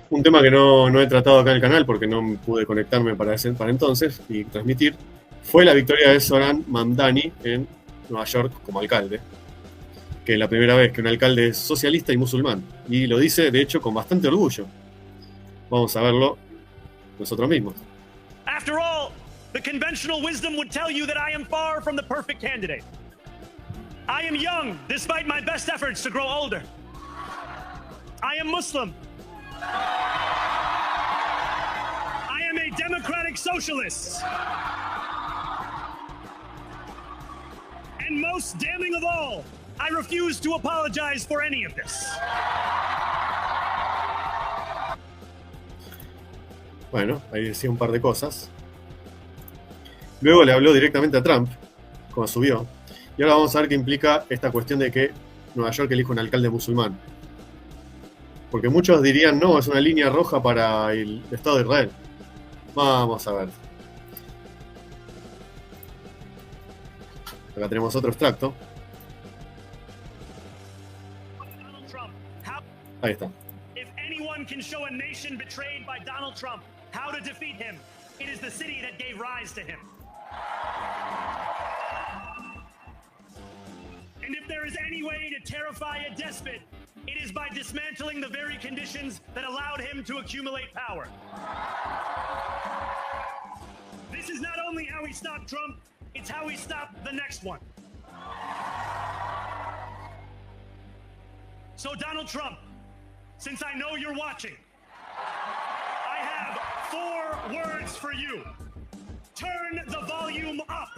Un tema que no he tratado acá en el canal porque no pude conectarme para entonces y transmitir, fue la victoria de Zoran Mamdani en Nueva York como alcalde, que es la primera vez que un alcalde es socialista y musulmán, y lo dice de hecho con bastante orgullo. Vamos a verlo nosotros mismos. After all, the conventional wisdom would tell you that I am far from the perfect candidate. I am young, despite my best efforts to grow older. I am Muslim. I am a democratic socialist. And most damning of all, I refuse to apologize for any of this. Bueno, ahí decía un par de cosas. Luego le habló directamente a Trump, como subió. Y ahora vamos a ver qué implica esta cuestión de que Nueva York elija un alcalde musulmán. Porque muchos dirían, no, es una línea roja para el Estado de Israel. Vamos a ver. Acá tenemos otro extracto. Ahí está. If anyone can show a nation betrayed by Donald Trump how to defeat him, it is the city that gave rise to him. And if there is any way to terrify a despot, it is by dismantling the very conditions that allowed him to accumulate power. This is not only how we stop Trump, it's how we stop the next one. So Donald Trump, since I know you're watching, I have 4 words for you. Turn the volume up.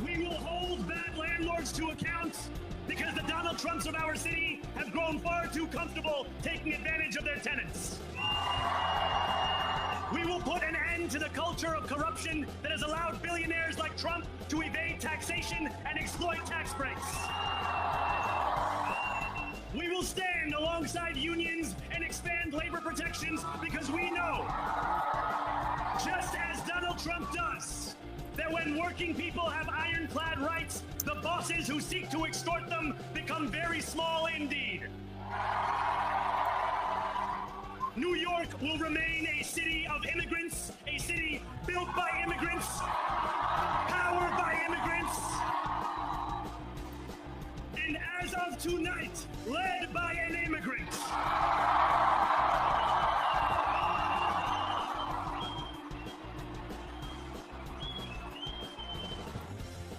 We will hold bad landlords to account because the Donald Trumps of our city have grown far too comfortable taking advantage of their tenants. We will put an end to the culture of corruption that has allowed billionaires like Trump to evade taxation and exploit tax breaks. We will stand alongside unions and expand labor protections because we know, just as Donald Trump does, that when working people have ironclad rights, the bosses who seek to extort them become very small indeed. New York will remain a city of immigrants, a city built by immigrants, powered by immigrants, and as of tonight, led by an immigrant.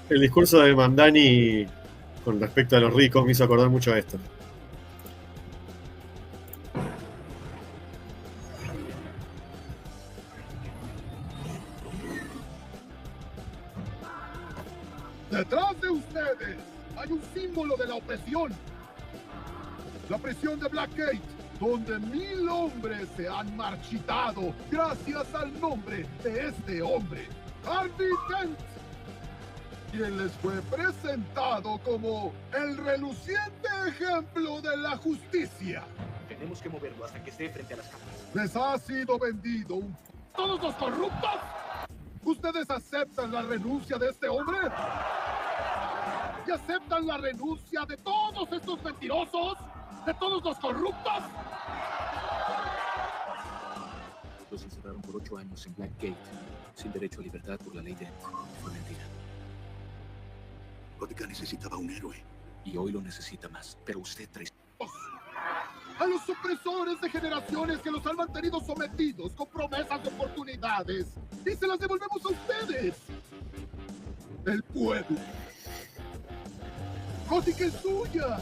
El discurso de Mamdani con respecto a los ricos me hizo acordar mucho a esto. Detrás de ustedes hay un símbolo de la opresión. La prisión de Blackgate, donde 1000 hombres se han marchitado gracias al nombre de este hombre, Harvey Dent, quien les fue presentado como el reluciente ejemplo de la justicia. Tenemos que moverlo hasta que esté frente a las cámaras. Les ha sido vendido un... ¿Todos los corruptos? ¿Ustedes aceptan la renuncia de este hombre? ¿Y aceptan la renuncia de todos estos mentirosos? ¿De todos los corruptos? Los encerraron por 8 años en Blackgate, sin derecho a libertad por la ley Dent. Fue mentira. Gótica necesitaba un héroe. Y hoy lo necesita más, pero usted A los opresores de generaciones que los han mantenido sometidos con promesas de oportunidades. Y se las devolvemos a ustedes. El pueblo. Gótica es suya.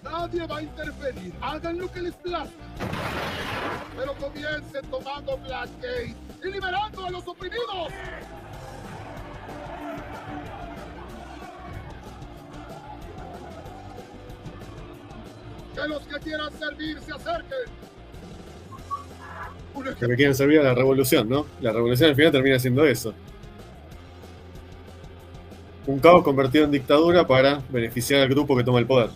Nadie va a interferir. Hagan lo que les plazca. Pero comiencen tomando Blackgate y liberando a los oprimidos. Que los que quieran servir se acerquen. Los que quieren servir a la revolución, ¿no? La revolución al final termina siendo eso. Un caos convertido en dictadura para beneficiar al grupo que toma el poder.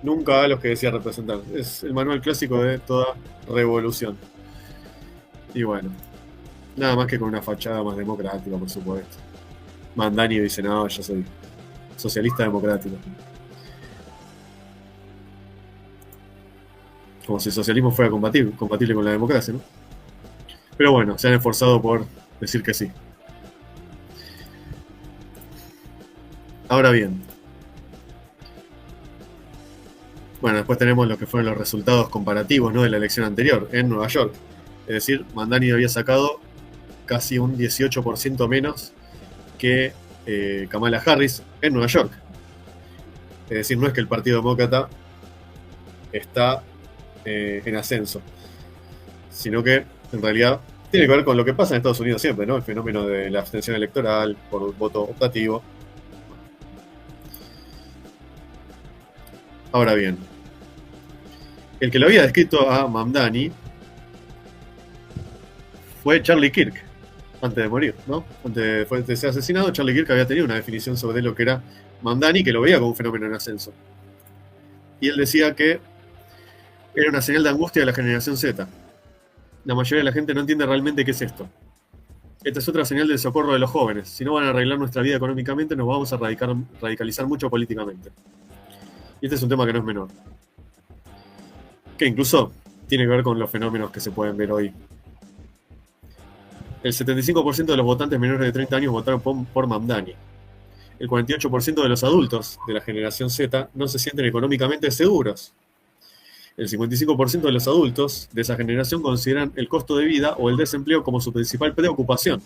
Nunca a los que decía representar. Es el manual clásico de toda revolución. Y bueno, nada más que con una fachada más democrática, por supuesto. Mamdani dice, no, yo soy socialista democrático. Como si el socialismo fuera compatible con la democracia, ¿no? Pero bueno, se han esforzado por decir que sí. Ahora bien, bueno, después tenemos lo que fueron los resultados comparativos, ¿no?, de la elección anterior en Nueva York. Es decir, Mamdani había sacado casi un 18% menos que Kamala Harris en Nueva York. Es decir, no es que el Partido Demócrata está en ascenso, sino que en realidad tiene que ver con lo que pasa en Estados Unidos siempre, ¿no? El fenómeno de la abstención electoral por voto optativo. Ahora bien, el que lo había descrito a Mamdani fue Charlie Kirk, antes de morir, ¿no? Antes de ser asesinado, Charlie Kirk había tenido una definición sobre lo que era Mamdani, que lo veía como un fenómeno en ascenso. Y él decía que era una señal de angustia de la generación Z. La mayoría de la gente no entiende realmente qué es esto. Esta es otra señal del socorro de los jóvenes. Si no van a arreglar nuestra vida económicamente, nos vamos a radicalizar mucho políticamente. Y este es un tema que no es menor. Que incluso tiene que ver con los fenómenos que se pueden ver hoy. El 75% de los votantes menores de 30 años votaron por Mamdani. El 48% de los adultos de la generación Z no se sienten económicamente seguros. El 55% de los adultos de esa generación consideran el costo de vida o el desempleo como su principal preocupación.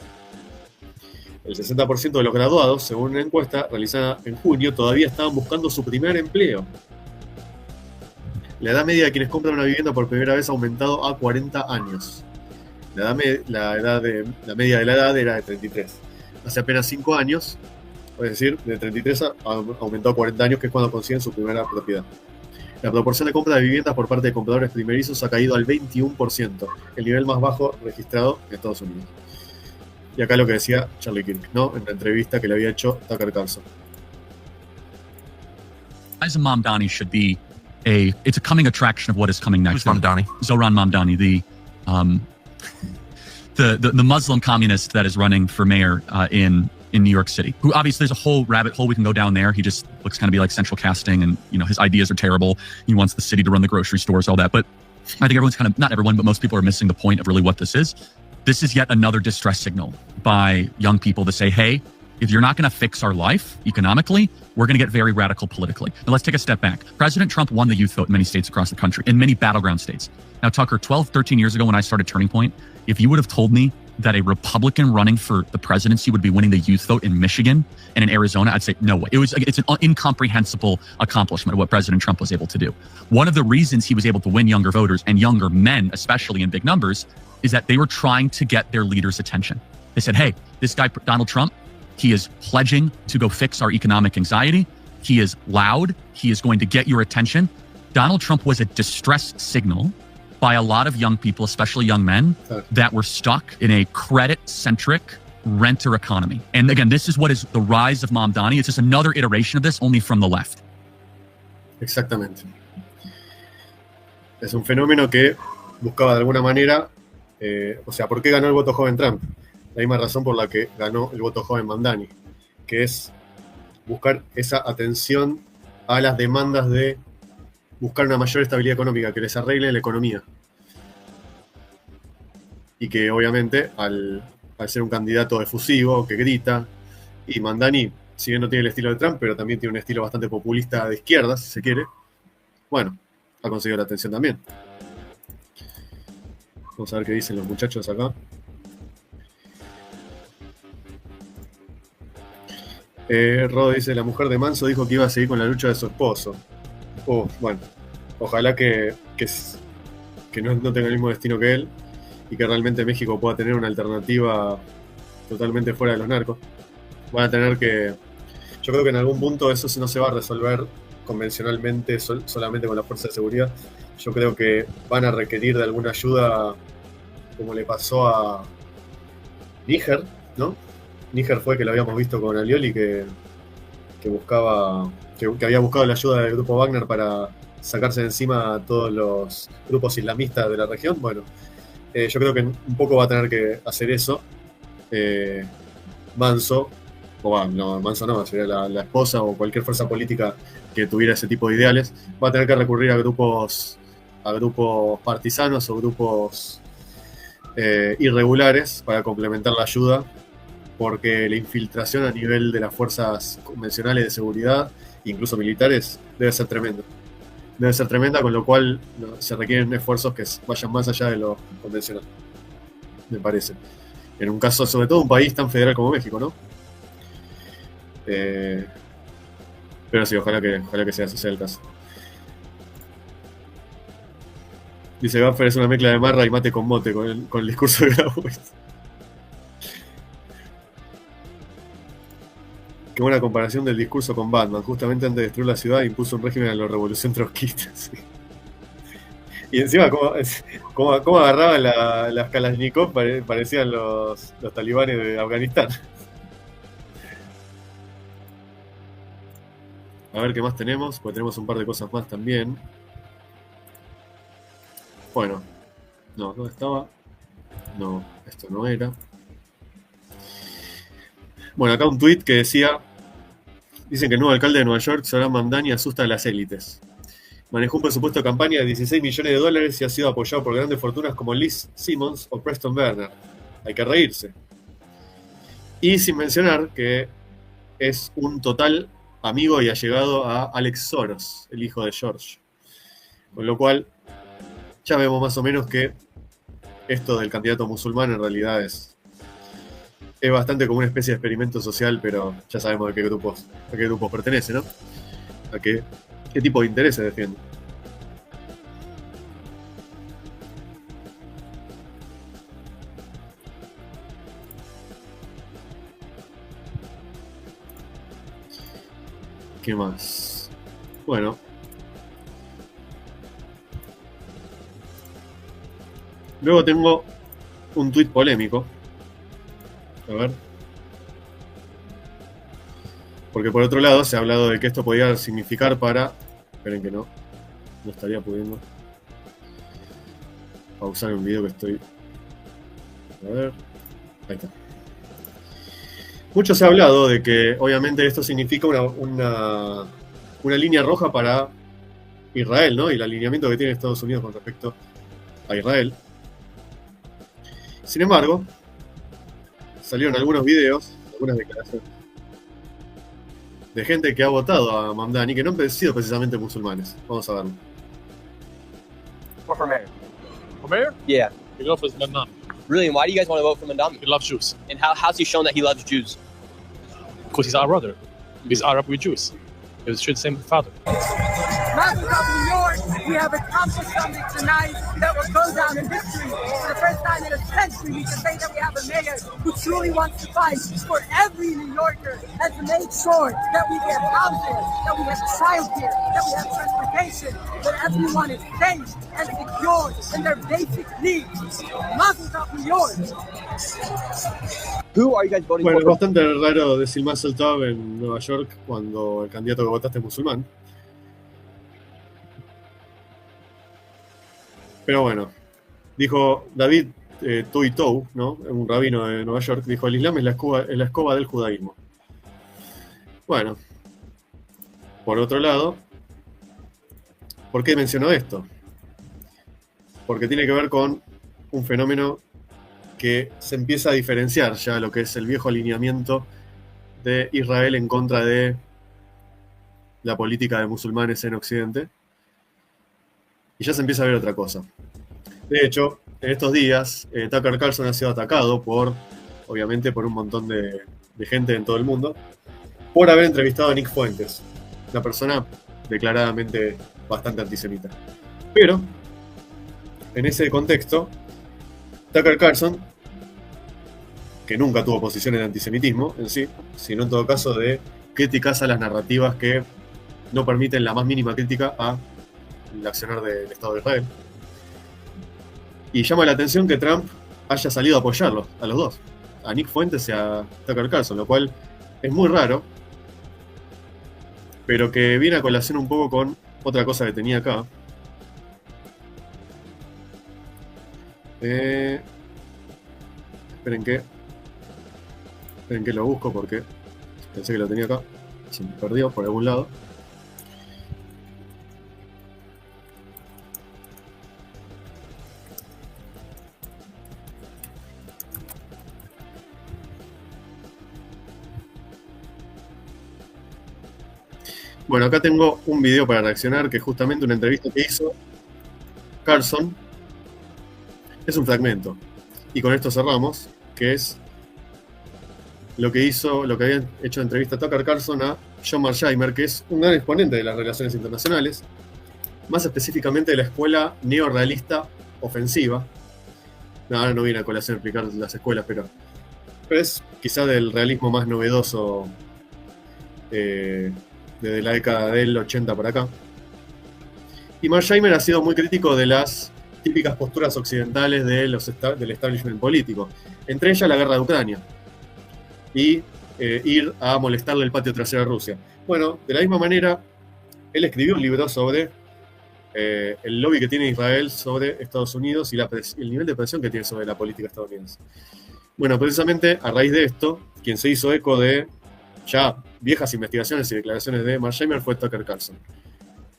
El 60% de los graduados, según una encuesta realizada en junio, todavía estaban buscando su primer empleo. La edad media de quienes compran una vivienda por primera vez ha aumentado a 40 años. La media de la edad era de 33. Hace apenas 5 años, es decir, de 33 ha aumentado a 40 años, que es cuando consiguen su primera propiedad. La proporción de compra de viviendas por parte de compradores primerizos ha caído al 21%, el nivel más bajo registrado en Estados Unidos. Y acá lo que decía Charlie Kirk, ¿no?, en la entrevista que le había hecho Tucker Carlson. Mamdani should be it's a coming attraction of what is coming next. Who's Mamdani? Zohran Mamdani, the Muslim communist that is running for mayor in New York City, who obviously there's a whole rabbit hole we can go down there. He just looks kind of be like central casting, and his ideas are terrible. He wants the city to run the grocery stores, all that. But I think everyone's not everyone, but most people are missing the point of really what this is. This is yet another distress signal by young people to say, hey, if you're not going to fix our life economically, we're going to get very radical politically. Now let's take a step back. President Trump won the youth vote in many states across the country, in many battleground states. Now, Tucker, 12, 13 years ago when I started Turning Point, if you would have told me that a Republican running for the presidency would be winning the youth vote in Michigan and in Arizona, I'd say, no way. It's an incomprehensible accomplishment of what President Trump was able to do. One of the reasons he was able to win younger voters, and younger men, especially in big numbers, is that they were trying to get their leaders' attention. They said, hey, this guy, Donald Trump, he is pledging to go fix our economic anxiety. He is loud. He is going to get your attention. Donald Trump was a distress signal by a lot of young people, especially young men, that were stuck in a credit-centric renter economy. And again, this is what is the rise of Mamdani. It's just another iteration of this, only from the left. Exactamente. Es un fenómeno que buscaba de alguna manera, ¿por qué ganó el voto joven Trump? La misma razón por la que ganó el voto joven Mamdani, que es buscar esa atención a las demandas de buscar una mayor estabilidad económica, que les arregle la economía. Y que obviamente al ser un candidato efusivo, que grita, y Mamdani, si bien no tiene el estilo de Trump, pero también tiene un estilo bastante populista de izquierda, si se quiere, bueno, ha conseguido la atención también. Vamos a ver qué dicen los muchachos acá. Rodo dice, la mujer de Manso dijo que iba a seguir con la lucha de su esposo. Bueno, ojalá que no tenga el mismo destino que él y que realmente México pueda tener una alternativa totalmente fuera de los narcos. Van a tener que... Yo creo que en algún punto eso no se va a resolver convencionalmente solamente con la fuerza de seguridad. Yo creo que van a requerir de alguna ayuda, como le pasó a Níger, ¿no? Níger fue que lo habíamos visto con Alioli, que que había buscado la ayuda del grupo Wagner para sacarse de encima a todos los grupos islamistas de la región. Bueno, yo creo que un poco va a tener que hacer eso. Manso, no, Manso no, sería la esposa o cualquier fuerza política que tuviera ese tipo de ideales, va a tener que recurrir a grupos partisanos o grupos irregulares para complementar la ayuda, porque la infiltración a nivel de las fuerzas convencionales de seguridad, incluso militares, debe ser tremenda. Debe ser tremenda, con lo cual se requieren esfuerzos que vayan más allá de lo convencional, me parece. En un caso, sobre todo, un país tan federal como México, ¿no? Pero sí, ojalá que sea el caso. Dice Gaffer, es una mezcla de marra y mate con mote con el discurso de Grabois. Qué buena comparación del discurso con Batman. Justamente antes de destruir la ciudad impuso un régimen a la revolución trotskista. Sí. Y encima, cómo agarraban las Kalashnikov, parecían los talibanes de Afganistán. A ver qué más tenemos, porque tenemos un par de cosas más también. Bueno, no, ¿dónde estaba? No, esto no era. Bueno, acá un tweet que decía: dicen que el nuevo alcalde de Nueva York, Zoran Mamdani, asusta a las élites. Manejó un presupuesto de campaña de $16 millones y ha sido apoyado por grandes fortunas como Liz Simmons o Preston Werner. Hay que reírse. Y sin mencionar que es un total amigo y allegado a Alex Soros, el hijo de George. Con lo cual, ya vemos más o menos que esto del candidato musulmán en realidad es bastante como una especie de experimento social, pero ya sabemos a qué grupos pertenece, ¿no? A qué tipo de intereses defiende. ¿Qué más? Bueno. Luego tengo un tuit polémico. A ver. Porque por otro lado se ha hablado de que esto podía significar para... Esperen que no estaría pudiendo pausar un video que estoy... A ver. Ahí está. Mucho se ha hablado de que obviamente esto significa una línea roja para Israel, ¿no? Y el alineamiento que tiene Estados Unidos con respecto a Israel. Sin embargo, salieron algunos videos, algunas declaraciones de gente que ha votado a Mamdani, que no han sido precisamente musulmanes. Vamos a verlo. For mayor. For mayor? Yeah. We go for Mamdani. Really? And why do you guys want to vote for Mandami? He loves Jews. And how's he shown that he loves Jews? Because he's our brother. He's Arab with Jews. He was the same father. Mountain Top, New York, we have accomplished something tonight that will go down in history. For the first time in a century, we can say that we have a mayor who truly wants to fight for every New Yorker and to make sure that we get housing, that we have childcare, that we have transportation, that everyone is safe and secure in their basic needs. Mountain Top, New York. Who are you guys voting Bueno, es for? bastante raro decir Mazel Tov en Nueva York cuando el candidato que votaste es musulmán. Pero bueno, dijo David Toitou, ¿no? Un rabino de Nueva York, dijo: el Islam es la escoba del judaísmo. Bueno, por otro lado, ¿por qué mencionó esto? Porque tiene que ver con un fenómeno que se empieza a diferenciar ya lo que es el viejo alineamiento de Israel en contra de la política de musulmanes en Occidente. Y ya se empieza a ver otra cosa. De hecho, en estos días, Tucker Carlson ha sido atacado obviamente por un montón de gente en todo el mundo, por haber entrevistado a Nick Fuentes, una persona declaradamente bastante antisemita. Pero, en ese contexto, Tucker Carlson, que nunca tuvo posiciones de antisemitismo en sí, sino en todo caso de críticas a las narrativas que no permiten la más mínima crítica al accionar del Estado de Israel. Y llama la atención que Trump haya salido a apoyarlos, a los dos, a Nick Fuentes y a Tucker Carlson, lo cual es muy raro, pero que viene a colación un poco con otra cosa que tenía acá. Esperen que lo busco porque pensé que lo tenía acá. Se me perdió por algún lado. Bueno, acá tengo un video para reaccionar, que es justamente una entrevista que hizo Carlson. Es un fragmento. Y con esto cerramos, que es lo que había hecho de entrevista Tucker Carlson a John Mearsheimer, que es un gran exponente de las relaciones internacionales, más específicamente de la escuela neorrealista ofensiva. No, ahora no viene a colación explicar las escuelas, pero es quizá del realismo más novedoso desde la década del 80 para acá. Y Mearsheimer ha sido muy crítico de las típicas posturas occidentales del establishment político, entre ellas la guerra de Ucrania y ir a molestarle el patio trasero a Rusia. Bueno, de la misma manera, él escribió un libro sobre el lobby que tiene Israel sobre Estados Unidos y el nivel de presión que tiene sobre la política estadounidense. Bueno, precisamente a raíz de esto, quien se hizo eco de ya viejas investigaciones y declaraciones de Mearsheimer fue Tucker Carlson.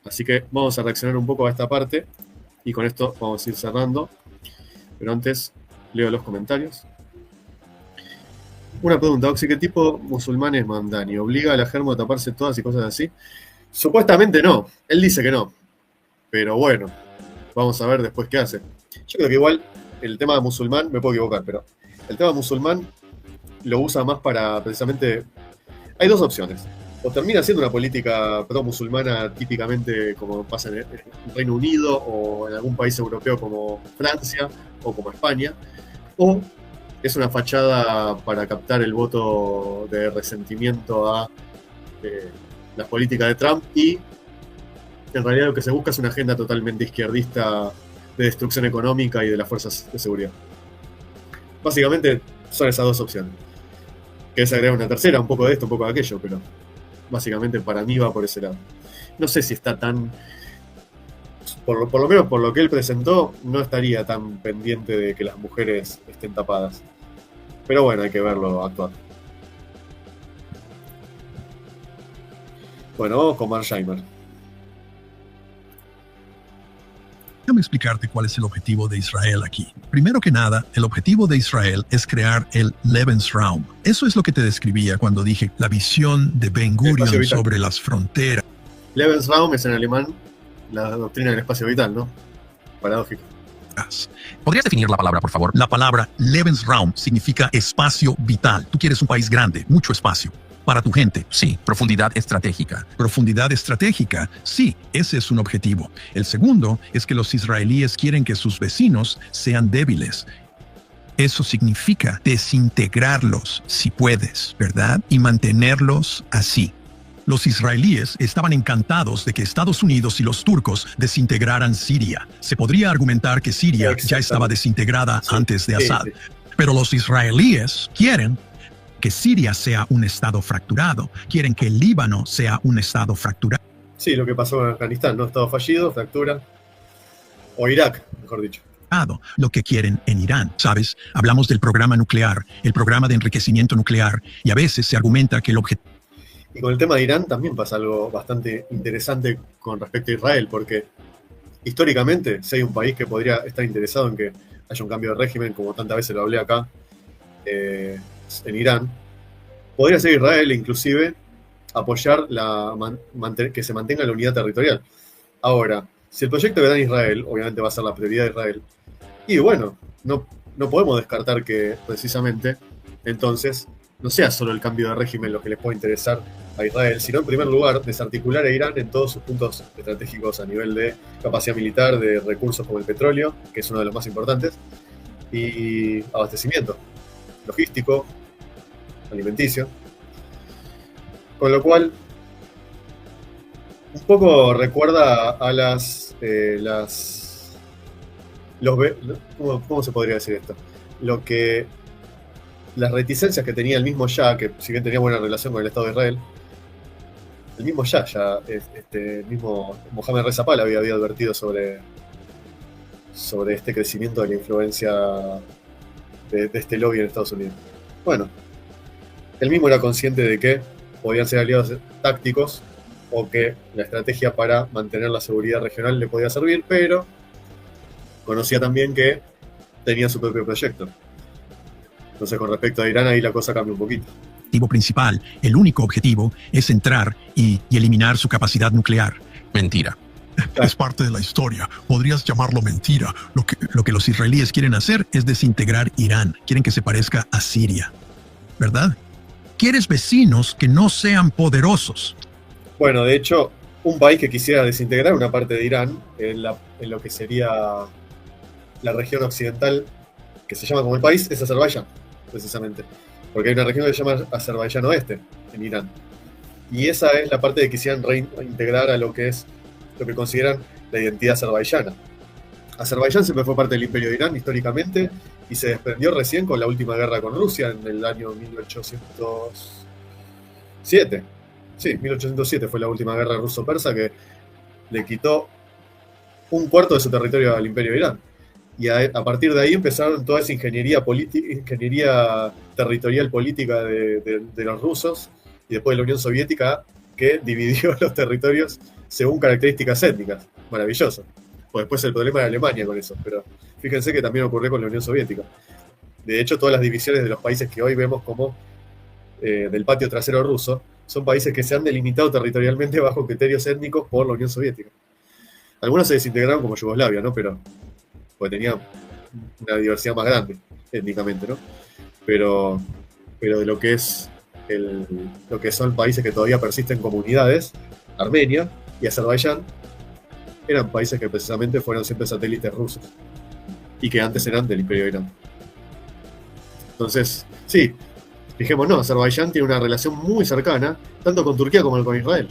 Así que vamos a reaccionar un poco a esta parte y con esto vamos a ir cerrando. Pero antes leo los comentarios. Una pregunta, Oxy, ¿qué tipo musulmán es Mamdani? ¿Obliga a la germo a taparse todas y cosas así? Supuestamente no, él dice que no. Pero bueno, vamos a ver después qué hace. Yo creo que igual el tema musulmán, me puedo equivocar, pero el tema musulmán lo usa más para precisamente... Hay dos opciones. O termina siendo una política pro-musulmana típicamente como pasa en el Reino Unido o en algún país europeo como Francia o como España, o es una fachada para captar el voto de resentimiento a las políticas de Trump y en realidad lo que se busca es una agenda totalmente izquierdista de destrucción económica y de las fuerzas de seguridad. Básicamente son esas dos opciones. Querés agregar una tercera, un poco de esto, un poco de aquello, pero básicamente para mí va por ese lado. No sé si está tan... Por lo menos por lo que él presentó, no estaría tan pendiente de que las mujeres estén tapadas. Pero bueno, hay que verlo actuar. Bueno, vamos con Mearsheimer. Déjame explicarte cuál es el objetivo de Israel aquí. Primero que nada, el objetivo de Israel es crear el Lebensraum. Eso es lo que te describía cuando dije la visión de Ben Gurion sobre las fronteras. Lebensraum es en alemán la doctrina del espacio vital, ¿no? Paradójico. ¿Podrías definir la palabra, por favor? La palabra Lebensraum significa espacio vital. Tú quieres un país grande, mucho espacio. Para tu gente. Sí, profundidad estratégica. Profundidad estratégica, sí, ese es un objetivo. El segundo es que los israelíes quieren que sus vecinos sean débiles. Eso significa desintegrarlos, si puedes, ¿verdad? Y mantenerlos así. Los israelíes estaban encantados de que Estados Unidos y los turcos desintegraran Siria. Se podría argumentar que Siria ya estaba desintegrada antes de Assad. Pero los israelíes quieren que Siria sea un estado fracturado. Quieren que el Líbano sea un estado fracturado. Sí, lo que pasó en Afganistán, ¿no? Estado fallido, fractura. O Irak, mejor dicho. Lo que quieren en Irán, ¿sabes? Hablamos del programa nuclear, el programa de enriquecimiento nuclear, y a veces se argumenta que el objetivo... Y con el tema de Irán también pasa algo bastante interesante con respecto a Israel, porque históricamente, si hay un país que podría estar interesado en que haya un cambio de régimen, como tantas veces lo hablé acá, en Irán, podría ser Israel, inclusive apoyar que se mantenga la unidad territorial. Ahora, si el proyecto que da en Israel, obviamente va a ser la prioridad de Israel, y bueno, no podemos descartar que precisamente entonces no sea solo el cambio de régimen lo que les puede interesar a Israel, sino en primer lugar desarticular a Irán en todos sus puntos estratégicos a nivel de capacidad militar, de recursos como el petróleo, que es uno de los más importantes, y abastecimiento logístico, alimenticio, con lo cual un poco recuerda a ¿cómo se podría decir esto? Las reticencias que tenía el mismo Shah, que si bien tenía buena relación con el Estado de Israel, el mismo el mismo Mohamed Reza Pahlavi había advertido sobre este crecimiento de la influencia de este lobby en Estados Unidos. Bueno, él mismo era consciente de que podían ser aliados tácticos o que la estrategia para mantener la seguridad regional le podía servir, pero conocía también que tenía su propio proyecto. Entonces, con respecto a Irán, ahí la cosa cambia un poquito. El objetivo principal, el único objetivo, es entrar y eliminar su capacidad nuclear. Mentira. Es parte de la historia. Podrías llamarlo mentira. Lo que los israelíes quieren hacer es desintegrar Irán. Quieren que se parezca a Siria. ¿Verdad? Quieres vecinos que no sean poderosos. Bueno, de hecho, un país que quisiera desintegrar una parte de Irán en lo que sería la región occidental, que se llama como el país, es Azerbaiyán, precisamente. Porque hay una región que se llama Azerbaiyán Oeste, en Irán. Y esa es la parte que quisieran reintegrar a lo que es lo que consideran la identidad azerbaiyana. Azerbaiyán siempre fue parte del Imperio de Irán históricamente y se desprendió recién con la última guerra con Rusia en el año 1807. Sí, 1807 fue la última guerra ruso-persa que le quitó un cuarto de su territorio al Imperio de Irán. Y a partir de ahí empezaron toda esa ingeniería territorial política de los rusos y después de la Unión Soviética, que dividió los territorios según características étnicas. Maravilloso. Pues después el problema de Alemania con eso, pero fíjense que también ocurrió con la Unión Soviética. De hecho, todas las divisiones de los países que hoy vemos como del patio trasero ruso son países que se han delimitado territorialmente bajo criterios étnicos por la Unión Soviética. Algunos se desintegraron como Yugoslavia, ¿no? Pero porque tenía una diversidad más grande étnicamente, ¿no? Pero de lo que es lo que son países que todavía persisten comunidades, Armenia y Azerbaiyán, eran países que precisamente fueron siempre satélites rusos y que antes eran del Imperio de Irán. Entonces, sí, fijémonos, Azerbaiyán tiene una relación muy cercana, tanto con Turquía como con Israel.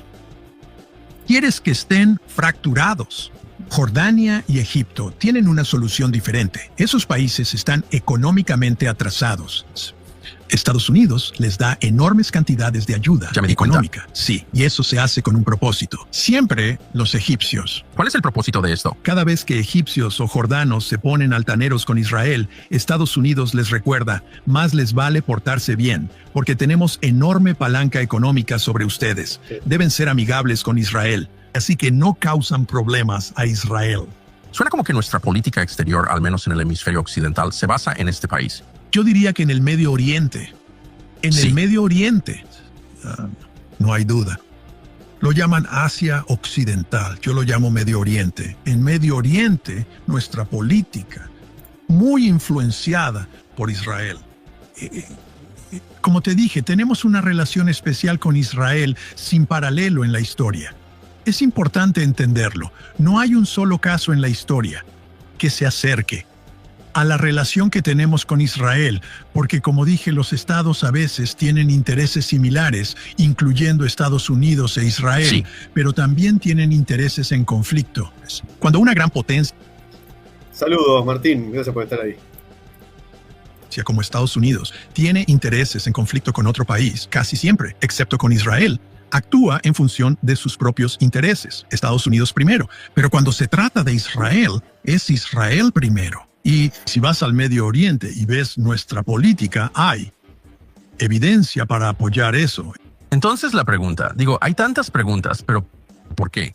Quieres que estén fracturados. Jordania y Egipto tienen una solución diferente. Esos países están económicamente atrasados. Estados Unidos les da enormes cantidades de ayuda económica. Sí, y eso se hace con un propósito. Siempre los egipcios. ¿Cuál es el propósito de esto? Cada vez que egipcios o jordanos se ponen altaneros con Israel, Estados Unidos les recuerda, más les vale portarse bien, porque tenemos enorme palanca económica sobre ustedes. Deben ser amigables con Israel, así que no causan problemas a Israel. Suena como que nuestra política exterior, al menos en el hemisferio occidental, se basa en este país. Yo diría que en el Medio Oriente. El Medio Oriente. No hay duda. Lo llaman Asia Occidental. Yo lo llamo Medio Oriente. En Medio Oriente, nuestra política, muy influenciada por Israel. Como te dije, tenemos una relación especial con Israel sin paralelo en la historia. Es importante entenderlo. No hay un solo caso en la historia que se acerque a la relación que tenemos con Israel, porque como dije, los estados a veces tienen intereses similares, incluyendo Estados Unidos e Israel, pero también tienen intereses en conflicto. Cuando una gran potencia... Saludos, Martín, gracias por estar ahí. Como Estados Unidos tiene intereses en conflicto con otro país, casi siempre, excepto con Israel, actúa en función de sus propios intereses. Estados Unidos primero, pero cuando se trata de Israel, es Israel primero. Y si vas al Medio Oriente y ves nuestra política, hay evidencia para apoyar eso. Entonces la pregunta, hay tantas preguntas, pero ¿por qué?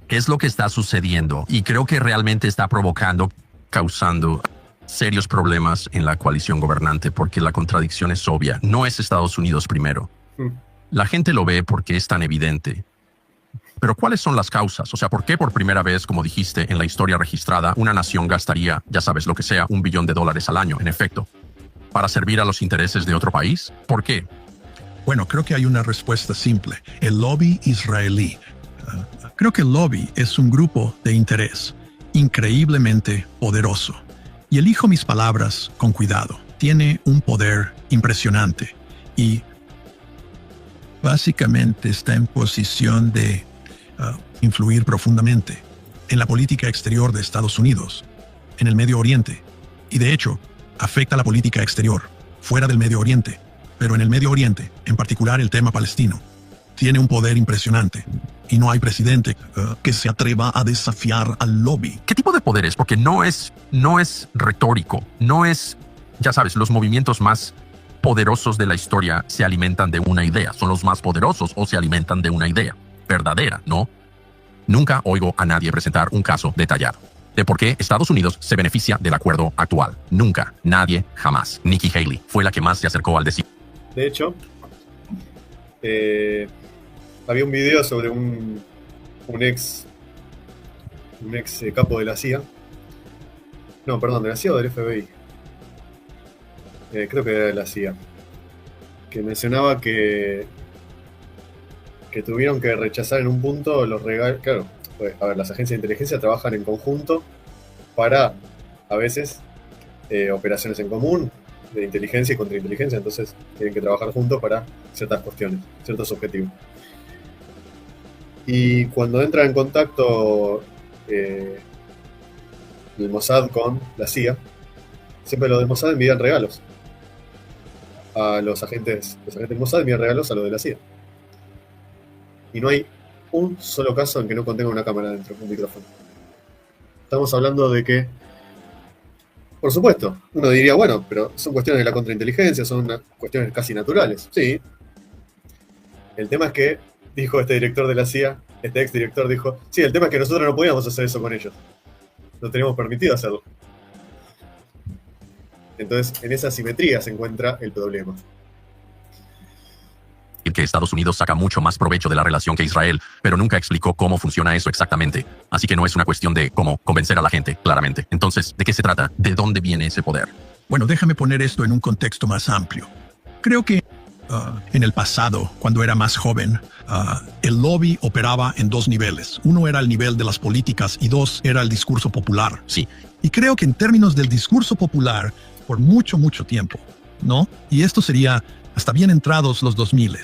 ¿Qué es lo que está sucediendo? Y creo que realmente está causando serios problemas en la coalición gobernante, porque la contradicción es obvia. No es Estados Unidos primero. La gente lo ve porque es tan evidente. Pero ¿cuáles son las causas? O sea, ¿por qué por primera vez, como dijiste, en la historia registrada, una nación gastaría, ya sabes lo que sea, $1 billón al año, en efecto, para servir a los intereses de otro país? ¿Por qué? Bueno, creo que hay una respuesta simple. El lobby israelí. Creo que el lobby es un grupo de interés increíblemente poderoso. Y elijo mis palabras con cuidado. Tiene un poder impresionante y básicamente está en posición de influir profundamente en la política exterior de Estados Unidos, en el Medio Oriente, y de hecho afecta la política exterior fuera del Medio Oriente, pero en el Medio Oriente, en particular el tema palestino. tiene un poder impresionante y no hay presidente que se atreva a desafiar al lobby. ¿Qué tipo de poder es? Porque no es retórico, no es, ya sabes, los movimientos más poderosos de la historia se alimentan de una idea, son los más poderosos o se alimentan de una idea verdadera, ¿no? Nunca oigo a nadie presentar un caso detallado de por qué Estados Unidos se beneficia del acuerdo actual. Nunca, nadie, jamás. Nikki Haley fue la que más se acercó al decir. De hecho, había un video sobre un ex capo de la CIA. No, perdón, de la CIA o del FBI. Creo que era de la CIA. Que mencionaba que tuvieron que rechazar en un punto los regalos. Claro, pues, a ver, las agencias de inteligencia trabajan en conjunto para, a veces, operaciones en común, de inteligencia y contrainteligencia, entonces tienen que trabajar juntos para ciertas cuestiones, ciertos objetivos. Y cuando entra en contacto el Mossad con la CIA, siempre los del Mossad envían regalos a los agentes del Mossad, envían regalos a los de la CIA. Y no hay un solo caso en que no contenga una cámara dentro, un micrófono. Estamos hablando de que, por supuesto, uno diría, bueno, pero son cuestiones de la contrainteligencia, son cuestiones casi naturales. Sí. El tema es que, dijo este director de la CIA, este exdirector dijo, sí, el tema es que nosotros no podíamos hacer eso con ellos. No teníamos permitido hacerlo. Entonces, en esa asimetría se encuentra el problema. Que Estados Unidos saca mucho más provecho de la relación que Israel, pero nunca explicó cómo funciona eso exactamente. Así que no es una cuestión de cómo convencer a la gente, claramente. Entonces, ¿de qué se trata? ¿De dónde viene ese poder? Bueno, déjame poner esto en un contexto más amplio. Creo que en el pasado, cuando era más joven, el lobby operaba en dos niveles. Uno era el nivel de las políticas y dos era el discurso popular. Sí. Y creo que en términos del discurso popular, por mucho tiempo, ¿no? Y esto sería hasta bien entrados los 2000,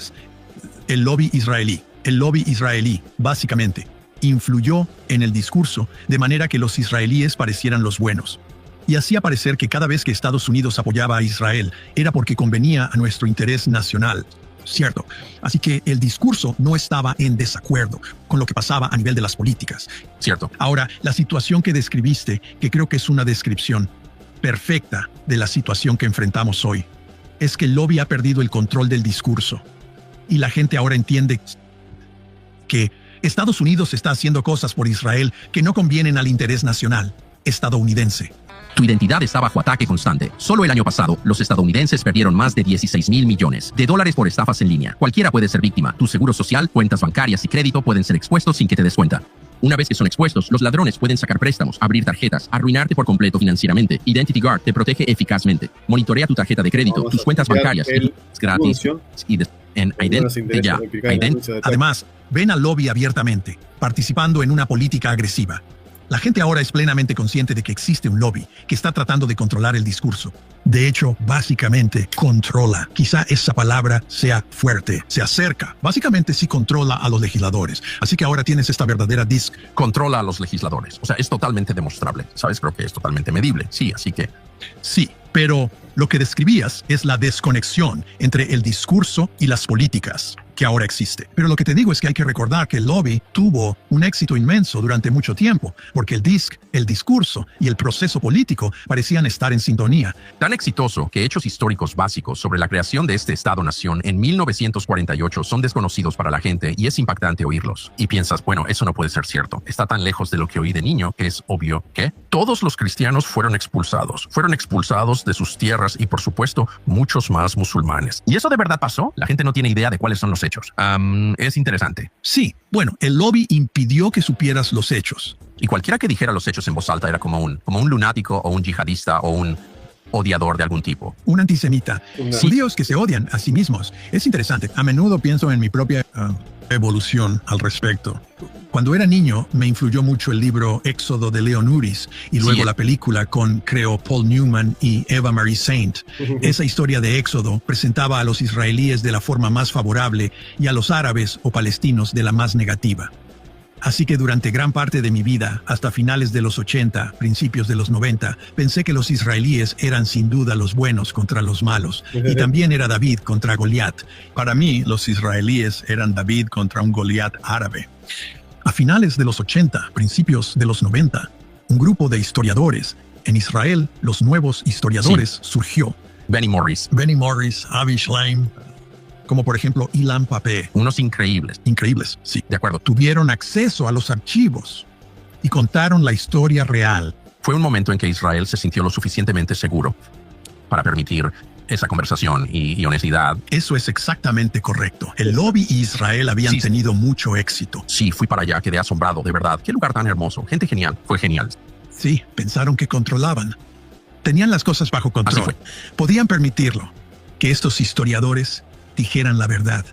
el lobby israelí, básicamente, influyó en el discurso de manera que los israelíes parecieran los buenos. Y hacía parecer que cada vez que Estados Unidos apoyaba a Israel era porque convenía a nuestro interés nacional. Cierto. Así que el discurso no estaba en desacuerdo con lo que pasaba a nivel de las políticas. Cierto. Ahora, la situación que describiste, que creo que es una descripción perfecta de la situación que enfrentamos hoy, es que el lobby ha perdido el control del discurso. Y la gente ahora entiende que Estados Unidos está haciendo cosas por Israel que no convienen al interés nacional estadounidense. Tu identidad está bajo ataque constante. Solo el año pasado, los estadounidenses perdieron más de $16,000 millones por estafas en línea. Cualquiera puede ser víctima. Tu seguro social, cuentas bancarias y crédito pueden ser expuestos sin que te des cuenta. Una vez que son expuestos, los ladrones pueden sacar préstamos, abrir tarjetas, arruinarte por completo financieramente. Identity Guard te protege eficazmente. Monitorea tu tarjeta de crédito, tus cuentas bancarias. Es gratis. Además, ven al lobby abiertamente, participando en una política agresiva. La gente ahora es plenamente consciente de que existe un lobby que está tratando de controlar el discurso. De hecho, básicamente, controla. Quizá esa palabra sea fuerte. Se acerca. Básicamente sí controla a los legisladores. Así que ahora tienes esta verdadera controla a los legisladores. O sea, es totalmente demostrable. ¿Sabes? Creo que es totalmente medible. Sí, así que... Sí, pero lo que describías es la desconexión entre el discurso y las políticas que ahora existe. Pero lo que te digo es que hay que recordar que el lobby tuvo un éxito inmenso durante mucho tiempo, porque el discurso y el proceso político parecían estar en sintonía. Tan exitoso que hechos históricos básicos sobre la creación de este Estado-nación en 1948 son desconocidos para la gente y es impactante oírlos. Y piensas, bueno, eso no puede ser cierto. Está tan lejos de lo que oí de niño que es obvio que todos los cristianos fueron expulsados de sus tierras y, por supuesto, muchos más musulmanes. ¿Y eso de verdad pasó? La gente no tiene idea de cuáles son los hechos. Es interesante. Sí, bueno, el lobby impidió que supieras los hechos. Y cualquiera que dijera los hechos en voz alta era como un lunático o un yihadista o un odiador de algún tipo. Un antisemita. Judíos que se odian a sí mismos. Es interesante. A menudo pienso en mi propia evolución al respecto. Cuando era niño, me influyó mucho el libro Éxodo de Leon Uris y luego la película con, creo, Paul Newman y Eva Marie Saint. Esa historia de Éxodo presentaba a los israelíes de la forma más favorable y a los árabes o palestinos de la más negativa. Así que durante gran parte de mi vida, hasta finales de los 80, principios de los 90, pensé que los israelíes eran sin duda los buenos contra los malos. Y también era David contra Goliat. Para mí, los israelíes eran David contra un Goliat árabe. A finales de los 80, principios de los 90, un grupo de historiadores en Israel, los nuevos historiadores, surgió. Benny Morris. Benny Morris, Avi Shlaim, como por ejemplo Ilan Pappé. Unos increíbles. Increíbles, sí. De acuerdo. Tuvieron acceso a los archivos y contaron la historia real. Fue un momento en que Israel se sintió lo suficientemente seguro para permitir esa conversación y honestidad. Eso es exactamente correcto. El lobby y Israel habían tenido mucho éxito. Sí, fui para allá, quedé asombrado, de verdad. Qué lugar tan hermoso. Gente genial. Fue genial. Sí, pensaron que controlaban. Tenían las cosas bajo control. Así fue. Podían permitirlo, que estos historiadores dijeran la verdad.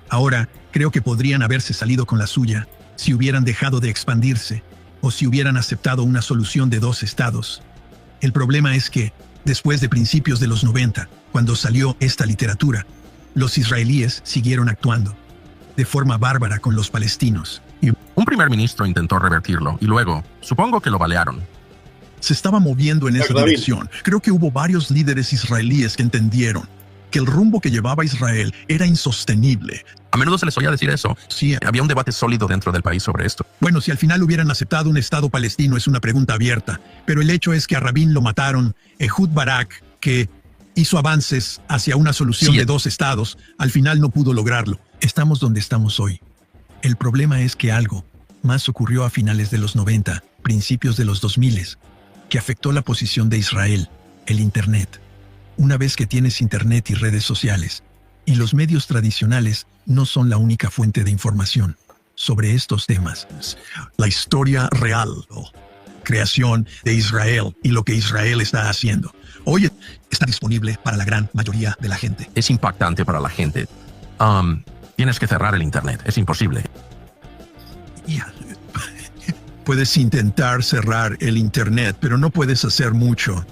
Ahora, creo que podrían haberse salido con la suya si hubieran dejado de expandirse o si hubieran aceptado una solución de 2 estados. El problema es que, después de principios de los 90, cuando salió esta literatura, los israelíes siguieron actuando de forma bárbara con los palestinos. Y un primer ministro intentó revertirlo y luego, supongo que lo balearon. Se estaba moviendo en esa dirección. Creo que hubo varios líderes israelíes que entendieron que el rumbo que llevaba Israel era insostenible. A menudo se les oía decir eso. Sí. Había un debate sólido dentro del país sobre esto. Bueno, si al final hubieran aceptado un Estado palestino es una pregunta abierta, pero el hecho es que a Rabin lo mataron. Ehud Barak, que hizo avances hacia una solución de 2 estados, al final no pudo lograrlo. Estamos donde estamos hoy. El problema es que algo más ocurrió a finales de los 90, principios de los 2000, que afectó la posición de Israel, el Internet. Una vez que tienes Internet y redes sociales, y los medios tradicionales no son la única fuente de información sobre estos temas. La historia real, creación de Israel y lo que Israel está haciendo. Hoy está disponible para la gran mayoría de la gente. Es impactante para la gente. Tienes que cerrar el Internet, es imposible. Puedes intentar cerrar el Internet, pero no puedes hacer mucho.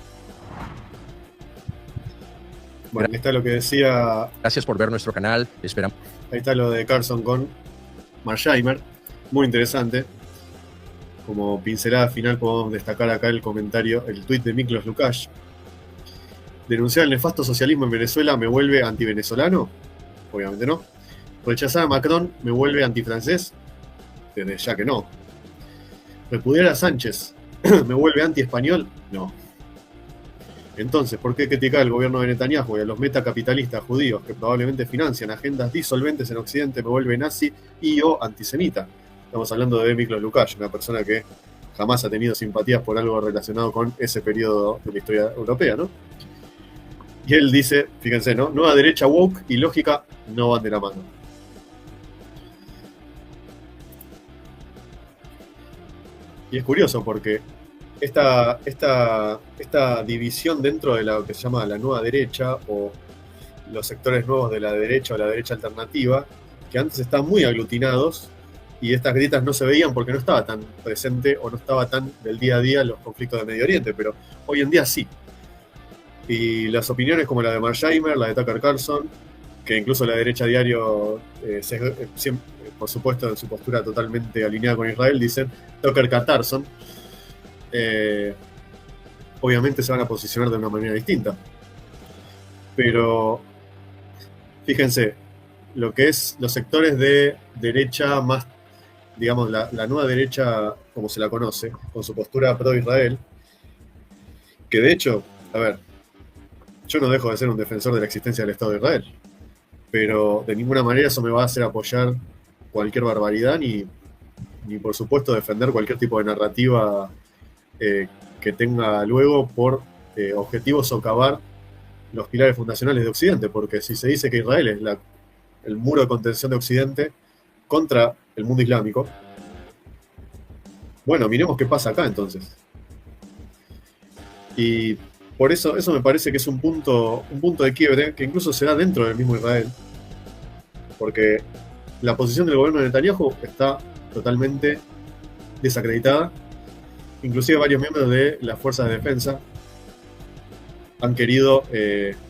Bueno, ahí está lo que decía. Gracias por ver nuestro canal. Esperamos. Ahí está lo de Carson con Marsheimer. Muy interesante. Como pincelada final podemos destacar acá el comentario, el tuit de Miklos Lukács. Denunciar el nefasto socialismo en Venezuela me vuelve antivenezolano. Obviamente no. Rechazar a Macron me vuelve antifrancés. Desde ya que no. Repudiar a Sánchez me vuelve anti-español. No. Entonces, ¿por qué criticar al gobierno de Netanyahu y a los metacapitalistas judíos que probablemente financian agendas disolventes en Occidente me vuelve nazi y o antisemita? Estamos hablando de Miklos Lukács, una persona que jamás ha tenido simpatías por algo relacionado con ese periodo de la historia europea, ¿no? Y él dice, fíjense, ¿no? Nueva derecha woke y lógica no van de la mano. Y es curioso porque esta división dentro de lo que se llama la nueva derecha o los sectores nuevos de la derecha o la derecha alternativa, que antes estaban muy aglutinados y estas grietas no se veían porque no estaba tan presente o no estaba tan del día a día los conflictos de Medio Oriente, pero hoy en día sí. Y las opiniones como la de Marsheimer, la de Tucker Carlson, que incluso la derecha diario, por supuesto en su postura totalmente alineada con Israel, dicen Tucker Carlson, obviamente se van a posicionar de una manera distinta. Pero fíjense, lo que es los sectores de derecha más, digamos, la nueva derecha como se la conoce, con su postura pro-Israel, que de hecho, a ver, yo no dejo de ser un defensor de la existencia del Estado de Israel, pero de ninguna manera eso me va a hacer apoyar cualquier barbaridad ni por supuesto defender cualquier tipo de narrativa que tenga luego por objetivo socavar los pilares fundacionales de Occidente, porque si se dice que Israel es el muro de contención de Occidente contra el mundo islámico, bueno, miremos qué pasa acá entonces. Y por eso me parece que es un punto de quiebre que incluso se da dentro del mismo Israel, porque la posición del gobierno de Netanyahu está totalmente desacreditada. Inclusive varios miembros de las fuerzas de defensa han querido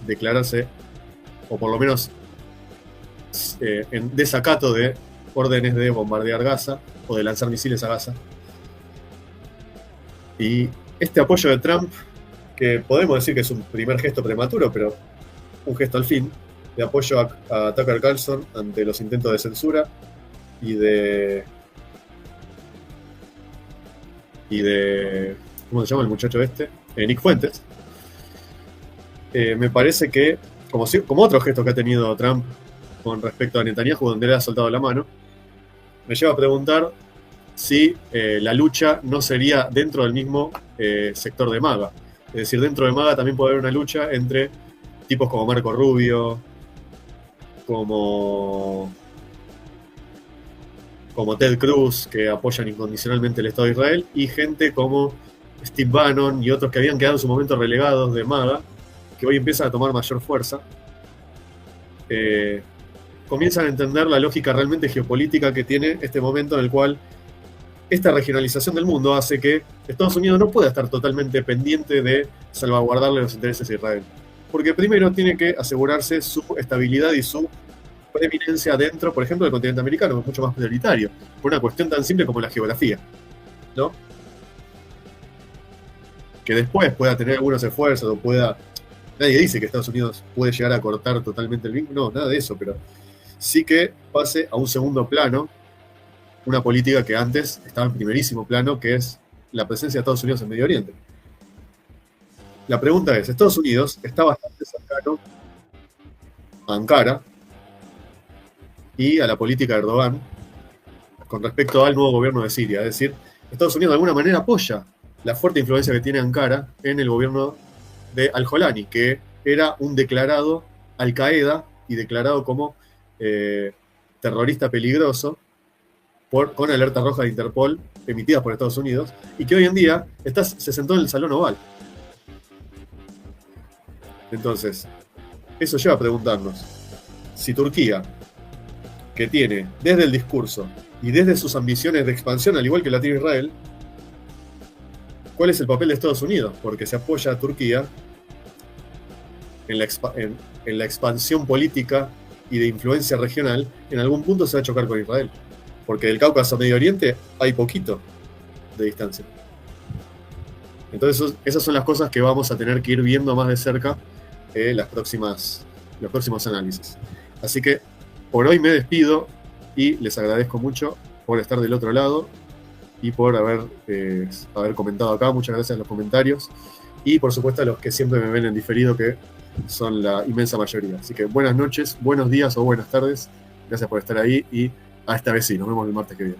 declararse, o por lo menos en desacato de órdenes de bombardear Gaza, o de lanzar misiles a Gaza. Y este apoyo de Trump, que podemos decir que es un primer gesto prematuro, pero un gesto al fin, de apoyo a Tucker Carlson ante los intentos de censura y de ¿cómo se llama el muchacho este? Nick Fuentes. Me parece que, como otro gesto que ha tenido Trump con respecto a Netanyahu, donde le ha soltado la mano, me lleva a preguntar si la lucha no sería dentro del mismo sector de MAGA. Es decir, dentro de MAGA también puede haber una lucha entre tipos como Marco Rubio, como Ted Cruz, que apoyan incondicionalmente el Estado de Israel, y gente como Steve Bannon y otros que habían quedado en su momento relegados de MAGA, que hoy empiezan a tomar mayor fuerza. Comienzan a entender la lógica realmente geopolítica que tiene este momento en el cual esta regionalización del mundo hace que Estados Unidos no pueda estar totalmente pendiente de salvaguardarle los intereses a Israel. Porque primero tiene que asegurarse su estabilidad y su preeminencia dentro, por ejemplo, del continente americano, que es mucho más prioritario, por una cuestión tan simple como la geografía, ¿no? Que después pueda tener algunos esfuerzos o pueda... Nadie dice que Estados Unidos puede llegar a cortar totalmente el vínculo, no, nada de eso, pero sí que pase a un segundo plano una política que antes estaba en primerísimo plano, que es la presencia de Estados Unidos en Medio Oriente. La pregunta es, Estados Unidos está bastante cercano a Ankara y a la política de Erdogan con respecto al nuevo gobierno de Siria. Es decir, Estados Unidos de alguna manera apoya la fuerte influencia que tiene Ankara en el gobierno de Al-Jolani, que era un declarado Al-Qaeda y declarado como terrorista peligroso con alerta roja de Interpol emitidas por Estados Unidos, y que hoy en día se sentó en el Salón Oval. Entonces, eso lleva a preguntarnos si Turquía, que tiene desde el discurso y desde sus ambiciones de expansión, al igual que la tiene Israel, ¿cuál es el papel de Estados Unidos? Porque se apoya a Turquía en la expansión política y de influencia regional, en algún punto se va a chocar con Israel. Porque del Cáucaso a Medio Oriente hay poquito de distancia. Entonces esas son las cosas que vamos a tener que ir viendo más de cerca los próximos análisis. Así que por hoy me despido y les agradezco mucho por estar del otro lado y por haber comentado acá. Muchas gracias a los comentarios y por supuesto a los que siempre me ven en diferido, que son la inmensa mayoría. Así que buenas noches, buenos días o buenas tardes. Gracias por estar ahí y a esta vez sí, nos vemos el martes que viene.